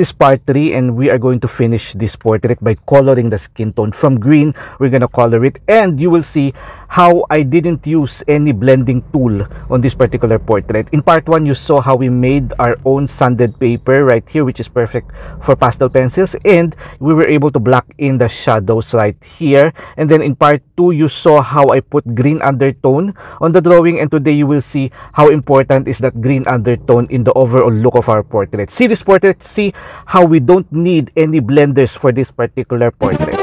This is part 3, and we are going to finish this portrait by coloring the skin tone. From green, we're gonna color it, and you will see how I didn't use any blending tool on this particular portrait. In part 1, you saw how we made our own sanded paper right here, which is perfect for pastel pencils, and we were able to block in the shadows right here. And then in part 2, you saw how I put green undertone on the drawing, and today you will see how important is that green undertone in the overall look of our portrait. See this portrait, see how we don't need any blenders for this particular portrait.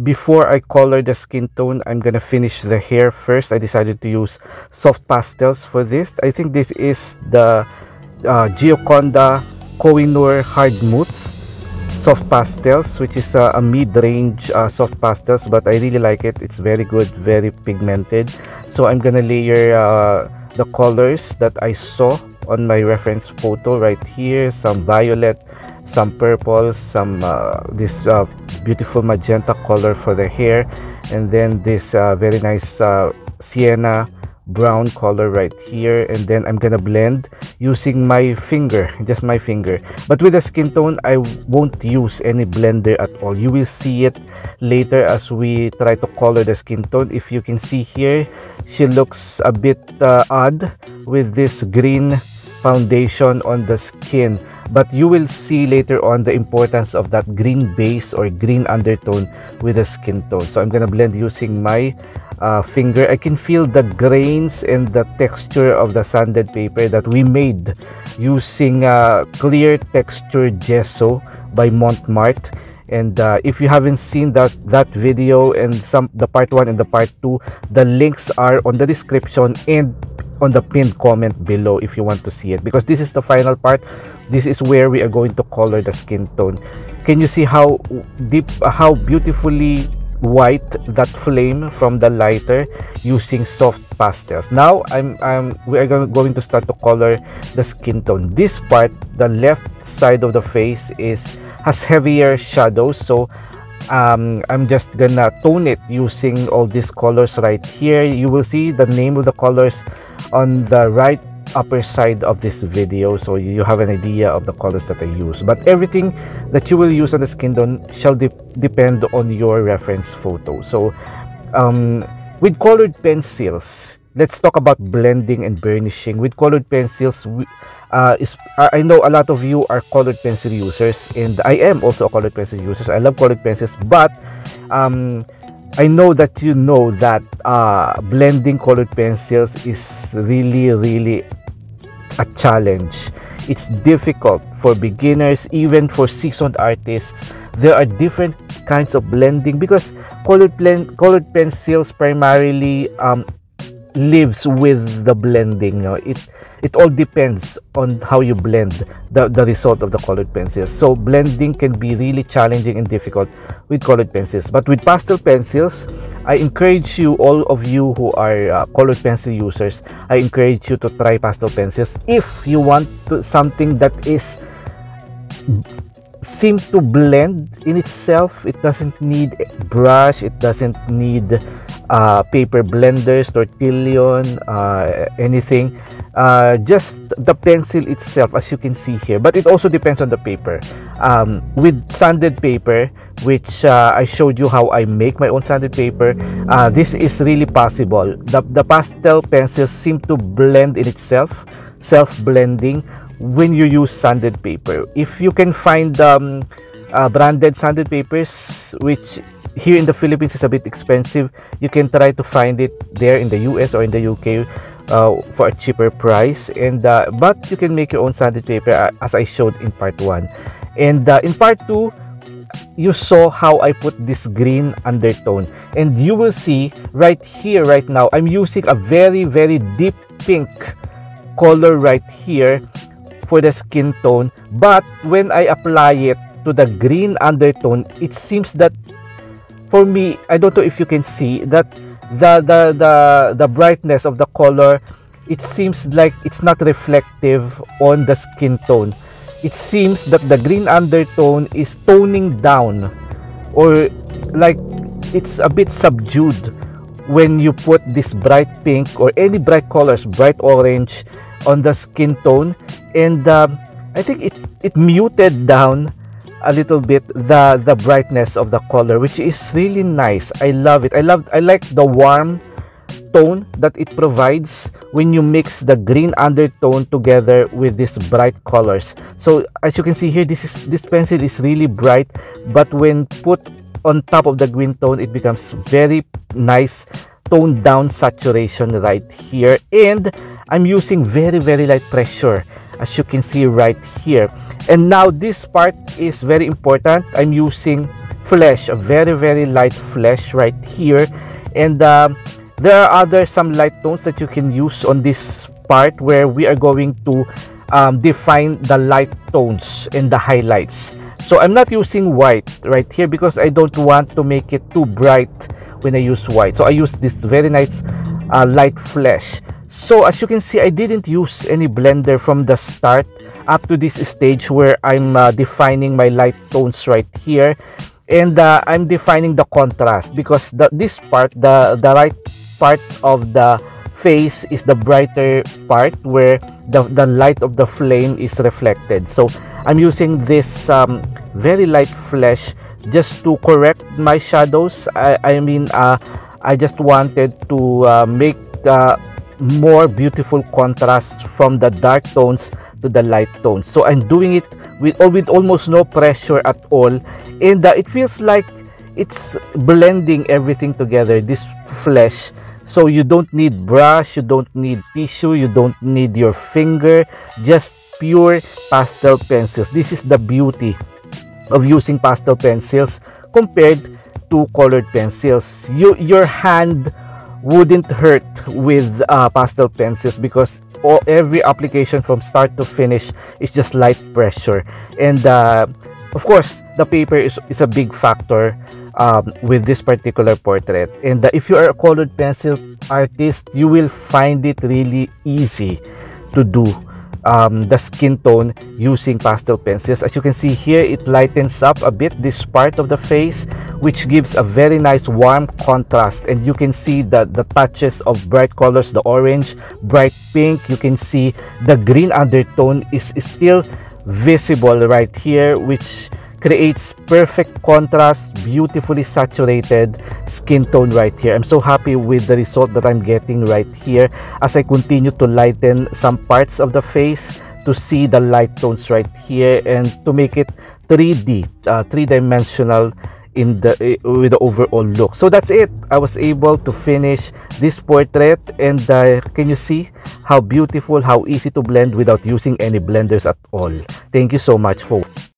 Before I color the skin tone, I'm gonna finish the hair first. I decided to use soft pastels for this. I think this is the Gioconda Kohinoor Hard Mousse soft pastels, which is a mid-range soft pastels, but I really like it. It's very good, very pigmented. So I'm gonna layer the colors that I saw on my reference photo right here. Some violet, some purple, some this beautiful magenta color for the hair, and then this very nice sienna brown color right here. And then I'm gonna blend using my finger, just my finger. But with the skin tone, I won't use any blender at all. You will see it later as we try to color the skin tone. If you can see here, she looks a bit odd with this green foundation on the skin, but you will see later on the importance of that green base or green undertone with the skin tone. So I'm gonna blend using my finger. I can feel the grains and the texture of the sanded paper that we made using clear texture gesso by Montmartre. And if you haven't seen that video and the part 1 and the part 2, the links are on the description and on the pinned comment below if you want to see it, because this is the final part. This is where we are going to color the skin tone. Can you see how deep, how beautifully white that flame from the lighter using soft pastels? Now we are going to start to color the skin tone. This part, the left side of the face, has heavier shadows, so I'm just gonna tone it using all these colors right here. You will see the name of the colors on the right upper side of this video, so you have an idea of the colors that I use. But everything that you will use on the skin tone shall depend on your reference photo. So with colored pencils, let's talk about blending and burnishing. With colored pencils, I know a lot of you are colored pencil users, and I am also a colored pencil user. I love colored pencils, but I know that you know that blending colored pencils is really a challenge. It's difficult for beginners, even for seasoned artists. There are different kinds of blending because colored pencils primarily lives with the blending. It all depends on how you blend the result of the colored pencils. So blending can be really challenging and difficult with colored pencils. But with pastel pencils, I encourage you, all of you who are colored pencil users, I encourage you to try pastel pencils if you want something that seem to blend in itself. It doesn't need brush, it doesn't need paper blenders, tortillon, anything. Just the pencil itself, as you can see here. But it also depends on the paper. With sanded paper, which I showed you how I make my own sanded paper, this is really possible. The pastel pencils seem to blend in itself, self-blending, when you use sanded paper. If you can find branded sanded papers, which here in the Philippines is a bit expensive, you can try to find it there in the US or in the UK for a cheaper price. And but you can make your own sanded paper as I showed in part 1. And in part 2, you saw how I put this green undertone, and you will see right here, right now, I'm using a very deep pink color right here for the skin tone. But when I apply it to the green undertone, it seems that, for me, I don't know if you can see that the brightness of the color, it seems like it's not reflective on the skin tone. It seems that the green undertone is toning down, or like it's a bit subdued when you put this bright pink or any bright colors, bright orange, on the skin tone. And I think it muted down a little bit the brightness of the color, which is really nice. I love it. I like the warm tone that it provides when you mix the green undertone together with these bright colors. So as you can see here, this pencil is really bright, but when put on top of the green tone, it becomes very nice toned down saturation right here. And I'm using very light pressure, as you can see right here. And now this part is very important. I'm using flesh, a very light flesh right here. And there are some light tones that you can use on this part, where we are going to define the light tones and the highlights. So I'm not using white right here because I don't want to make it too bright when I use white. So I use this very nice light flesh. So as you can see, I didn't use any blender from the start up to this stage where I'm defining my light tones right here. And I'm defining the contrast, because this part, the right part of the face, is the brighter part where the light of the flame is reflected. So I'm using this very light flesh just to correct my shadows. I mean, I just wanted to make more beautiful contrast from the dark tones to the light tones. So I'm doing it with almost no pressure at all, and it feels like it's blending everything together, this flesh. So you don't need brush, you don't need tissue, you don't need your finger, just pure pastel pencils. This is the beauty of using pastel pencils compared to colored pencils. Your hand wouldn't hurt with pastel pencils, because every application from start to finish is just light pressure. And of course, the paper is a big factor with this particular portrait. And if you are a colored pencil artist, you will find it really easy to do the skin tone using pastel pencils. As you can see here, it lightens up a bit this part of the face, which gives a very nice warm contrast. And you can see the touches of bright colors, the orange, bright pink. You can see the green undertone is still visible right here, which creates perfect contrast, beautifully saturated skin tone right here. I'm so happy with the result that I'm getting right here as I continue to lighten some parts of the face to see the light tones right here and to make it 3D, three-dimensional with the overall look. So that's it. I was able to finish this portrait, and can you see how beautiful, how easy to blend without using any blenders at all? Thank you so much for